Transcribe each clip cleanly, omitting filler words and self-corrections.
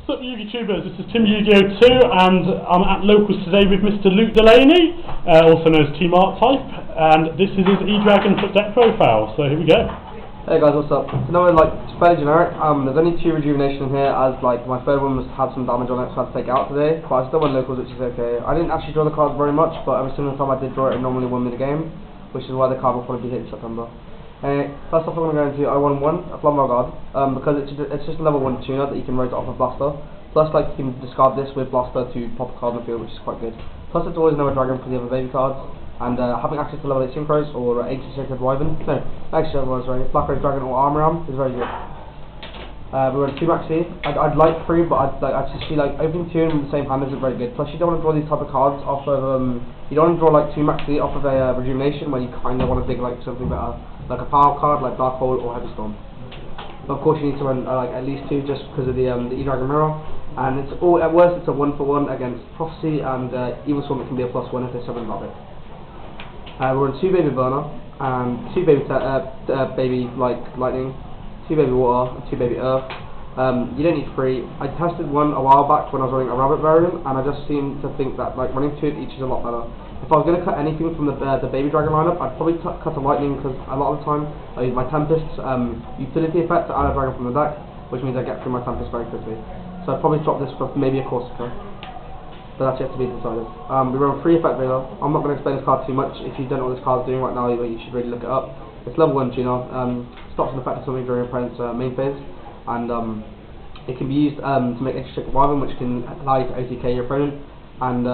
What's up, YouTubers? This is Tim Yu-Gi-Oh 2, and I'm at Locals today with Mr. Delaney, also known as Team Archetype, and this is his E-Dragon deck profile. So here we go. Hey guys, what's up? So now it's fairly generic. There's only 2 rejuvenation here, as my third one must have some damage on it, so I had to take it out today. But I still won Locals, which is okay. I didn't actually draw the cards very much, but every single time I did draw it, it normally won me the game, which is why the card will probably be hit in September. First off, I'm going to go into I won a Flambard Guard, because it's just a level 1 tuner that you can rotate off of Blaster. Plus, you can discard this with Blaster to pop a card in the field, which is quite good. Plus, it's always another dragon for the other baby cards, and having access to level 8 Synchros or 80 Sacred Wyvern, Black Rose Dragon or Armor Arm is very good. We were 2 maxi. I'd like 3, but I'd just feel like opening 2 in the same hand isn't very good. Plus, you don't want to draw these type of cards off of you don't want to draw 2 maxi off of a rejuvenation where you kind of want to dig something better, like a power card like Dark Hole or Heavy Storm. But of course, you need to run at least 2 just because of the E-Dragon Mirror. And it's all at worst it's a 1-for-1 against Prophecy and Evil Storm. It can be a +1 if they summon Rabbit. We're on 2 baby Burner and 2 baby baby Lightning, 2 baby Water, and 2 baby Earth. You don't need 3. I tested one a while back when I was running a Rabbit variant, and I just seem to think that running 2 of each is a lot better. If I was going to cut anything from the baby dragon lineup, I'd probably cut a Lightning, because a lot of the time I use my Tempest's utility effect to add a dragon from the deck, which means I get through my Tempest very quickly. So I'd probably swap this for maybe a Corsica, but that's yet to be decided. We run 3 Effect Veiler. I'm not going to explain this card too much. If you don't know what this card's doing right now, you should really look it up. It's level 1 tuner, stops an effect of something during your opponent's main phase, and it can be used to make extra Sacred Wyvern, which can allow you to OTK your opponent, and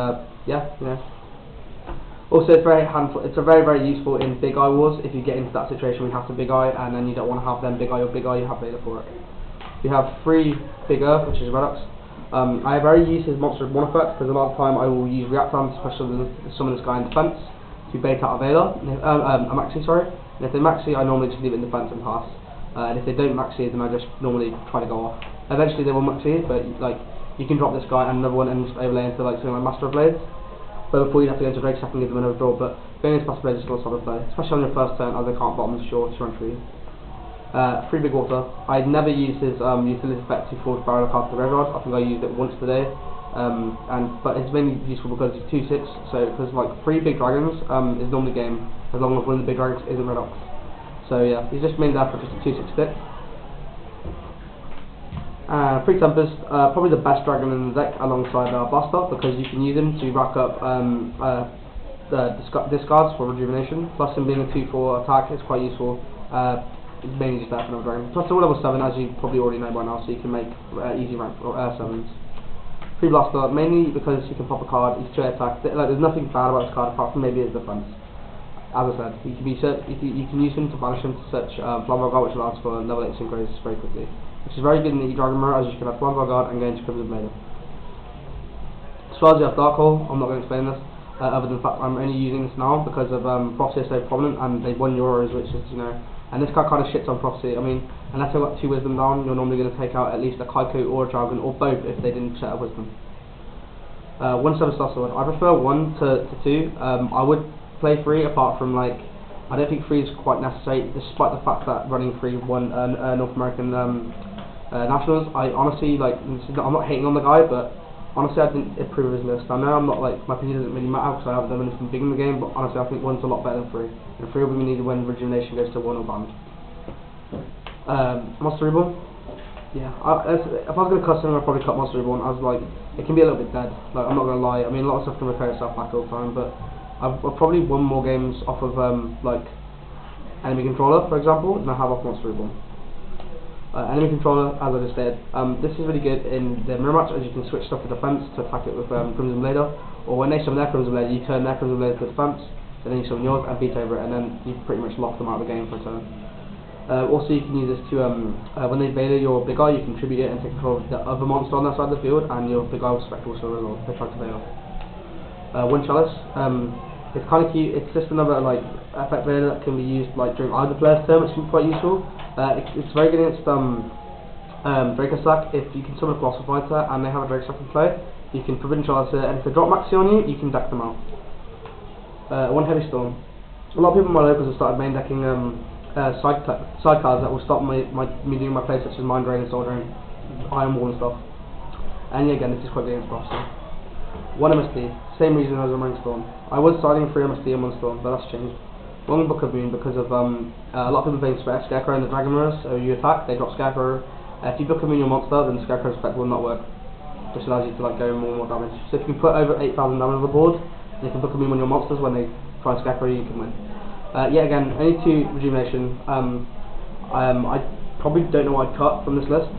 also, it's very useful in Big Eye Wars. If you get into that situation where you have to Big Eye, and then you don't want to have them Big Eye or Big Eye, you have Veiler for it. We have 3 Big Earth, which is Redux. I very use his Monster of 1 effect, because a lot of the time I will use React Arms, especially summon this guy in defense, to bait out a Veiler, a Maxi, sorry. And if they Maxi, I normally just leave it in defense and pass. And if they don't Maxi, then I just normally try to go off. Eventually they will Maxi, but you can drop this guy and another one and just overlay into something like Master of Blades. But before you have to go into Drake, I can give them another draw, but going into Master of Blades is still a solid play, especially on your first turn, as they can't bottom the shore to run for you. 3 Big Water. I'd never use his utility effect to force barrel a card to the graveyard. I think I used it once today, but it's mainly useful because it's 2/6. So because 3 big dragons is normally game, as long as one of the big dragons isn't red ox. So yeah, he's just mainly there for just a 2/6 stick. 3 Tempest, probably the best dragon in the deck alongside Blaster, because you can use him to rack up discards for rejuvenation. Plus him being a 2/4 attack is quite useful. It's mainly just there for another dragon. Plus, all level 7, as you probably already know by now, so you can make easy rank 7s. 3 Blaster, mainly because you can pop a card, he's 2 attack. There's nothing bad about this card apart from maybe his defense. As I said, you can use him to banish him to search Flambard Guard, which allows for level 8 Synchros very quickly, which is very good in the E-Dragon Mirror, as you can have Flambard Guard and go into Crimson Blade. As far as you have Dark Hole, I'm not going to explain this, other than the fact I'm only using this now because of Prophecy is so prominent, and they've won Euros, which is, and this card kind of shits on Prophecy. I mean, unless I've got 2 Wisdom down, you're normally going to take out at least a Kaiko or a Dragon, or both if they didn't set a Wisdom. 1 7-star sword. I prefer 1 to 2. I would play 3, apart from I don't think 3 is quite necessary, despite the fact that running 3 won North American Nationals. I honestly, I'm not hating on the guy, but honestly I didn't approve of his list. I know I'm not my opinion doesn't really matter because I haven't done anything big in the game, but honestly I think 1's a lot better than 3. And 3 will be needed when rejuvenation goes to 1 or banned. Monster Reborn? Yeah, if I was going to cut something, I'd probably cut Monster Reborn, as it can be a little bit dead. I'm not going to lie, I mean a lot of stuff can repair itself back all the time, but I've probably won more games off of Enemy Controller, for example, than I have off Monster Reborn. Enemy Controller, as I just said, this is really good in the mirror match, as you can switch stuff to defense to attack it with Crimson Blader, or when they summon their Crimson Blader, you turn their Crimson Blader to defense, and then you summon yours and beat over it, and then you've pretty much locked them out of the game for a turn. Also, you can use this to, when they Veiler your Big Eye, you can tribute it and take control of the other monster on that side of the field, and your Big Eye will Spectral Sword as well, if they try to Veiler. 1 Chalice, it's kind of cute. It's just another effect Veiler that can be used during either player's turn, which can be quite useful. It's very good against Draco Sack. If you can summon a Colossal Fighter and they have a Draco Sack in play, you can Forbidden Chalice it, and if they drop Maxi on you, you can deck them out. 1 Heavy Storm. A lot of people in my locals have started main decking side cards that will stop me doing my plays such as Mind Drain and Soul Drain, Iron Wall and stuff. And yeah, again, this is quite good against Boston. 1 MSD, same reason as a Ring Storm. I was siding 3 MSD and 1 Storm, but that's changed. 1 Book of Moon because of a lot of people playing Scarecrow and the Dragon Mirror, so you attack, they drop Scarecrow. If you Book of Moon your monster, then Scarecrow's effect will not work. Just allows you to like go more and more damage. So if you can put over 8,000 damage on the board, and you can Book of Moon on your monsters when they try Scarecrow, you can win. Yeah, again, only 2 Rejuvenation. I probably don't know what I'd cut from this list.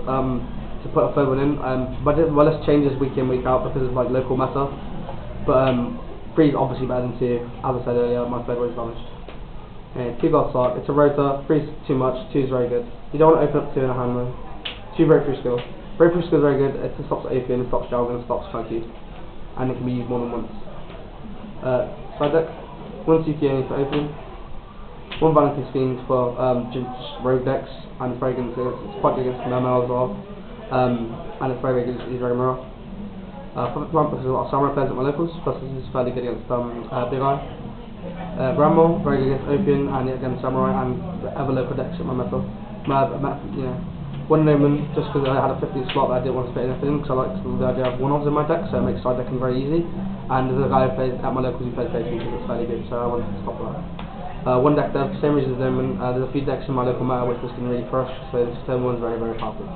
To put a third one in, but my list changes week in, week out because of like local meta. But 3 is obviously better than 2. As I said earlier, my third one is damaged. 2 God Slark, it's a rotor. 3 is too much. 2 is very good. You don't want to open up 2 in a hand though. 2 breakthrough skill. Breakthrough skill is very good. It stops Apian, it stops Jargon, it stops Chunky, and it can be used more than once. Side deck, 1 CT only for Apian. 1 Vanity Fiend for rogue decks, and it's very good. It's quite good against Mermail as well. And it's very good against Dragon Mirror. Puppet Plant because there's a lot of Samurai players at my locals, plus this is fairly good against Big Eye. Bramble, very good against Opium, and against Samurai, and other local decks at my meta. You know, 1 Noman, just because I had a 50 slot that I didn't want to split anything, because I like the idea of one-offs in my deck, so it makes side decking very easy. And there's a guy who plays at my locals who plays base because it's fairly good, so I wanted to stop that. 1 deck dev, same reason as Noman. There's a few decks in my local meta which this can really crush, so this turn 1 is very, very powerful.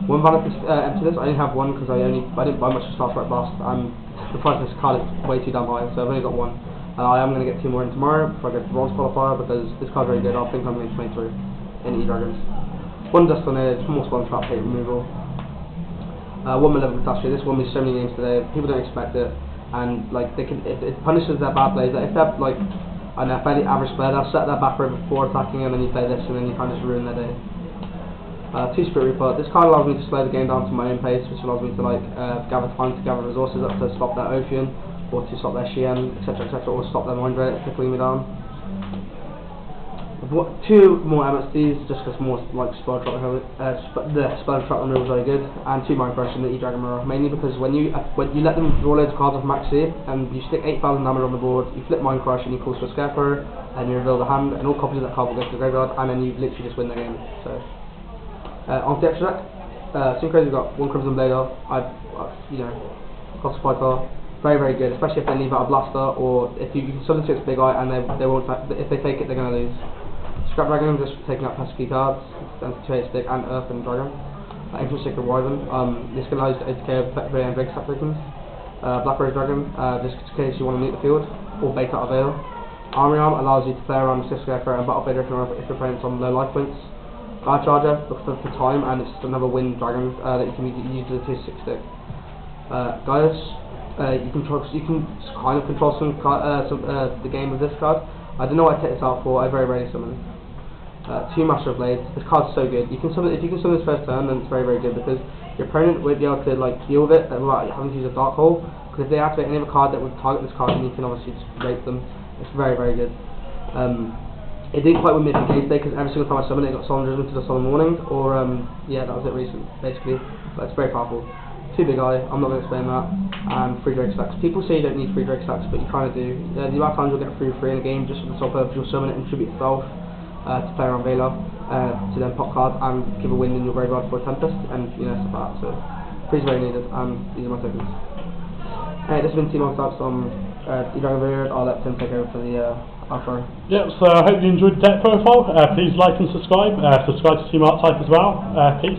1 Vanity Emptiness, I only have 1 because I didn't buy much of Star Strike Blast, and the price of this card is way too damn high, so I've only got 1. I am going to get 2 more in tomorrow before I get the Bronze Qualifier, because this card's very good. I think I'm going to 23 in E-Dragons. 1 Dust Tornado, more Spawn Trap, hate removal. 1 Malevolent Catastrophe, this won me so many games today, people don't expect it, and like it punishes their bad plays. If they're like, I know, a fairly average player, they'll set their back row before attacking, and then you play this, and then you kind of just ruin their day. 2 Spirit Reaper. This card allows me to slow the game down to my own pace, which allows me to like gather time to gather resources up to stop their Ophion, or to stop their Shien, etc, or stop their Mind Rate tickling me down. 2 more MSDs, just because more like Spell Trap removal is very good, and 2 Mind Crush in the E-Dragon Mirror, mainly because when you let them draw loads of cards off Maxi, and you stick 8,000 damage on the board, you flip Mind Crush and you call for a Scarecrow, and you reveal the hand, and all copies of that card will go to the graveyard, and then you literally just win the game. So. On the extra deck, Synchro's got 1 Crimson Blader, you know, Cost Fighter, very, very good, especially if they leave out a Blaster, or if you can summon to its Big Eye and they won't, if they take it, they're going to lose. Scrap Dragon, just taking out pesky cards, and 2 Stick, and Earth and Dragon. Ancient Sacred Wyvern, this can allow you to ATK and Big Sap tokens. Black Rose Dragon, just in case you want to meet the field, or bait out a Veil. Army Arm allows you to play around the 6 Scarecrow and Battle Fader if your opponent's on low life points. Guard Charger for time, and it's just another wind dragon that you can use as a 2/6 stick. Gaius, you can kind of control the game with this card. I don't know what I take this out for. I very rarely summon it. 2 Master of Blades. This card's so good. You can summon if you can summon this first turn, then it's very, very good because your opponent won't be able to like deal with it without having to use a Dark Hole. Because if they activate any other card that would target this card, then you can obviously just rape them. It's very, very good. It didn't quite win me for game today because every single time I summoned it, got Solemn Judgment to the Solemn Warning, or yeah, that was it basically. But it's very powerful. 2 Big Eye, I'm not going to explain that, and 3 Drake Stacks. People say you don't need 3 Drake Stacks, but you kind of do. The amount of times you'll get free in a game just for the sole purpose you'll summon it and tribute yourself to play around Vela, to then pop cards and give a wind in your graveyard for a Tempest, and you know, stuff like that. So 3 is very needed, and these are my tokens. This has been Team on Stats on E-Dragon Video. I'll let Tim take over for the outro. Yep, so I hope you enjoyed the deck profile. Please like and subscribe. Subscribe to Team Archetype as well. Peace.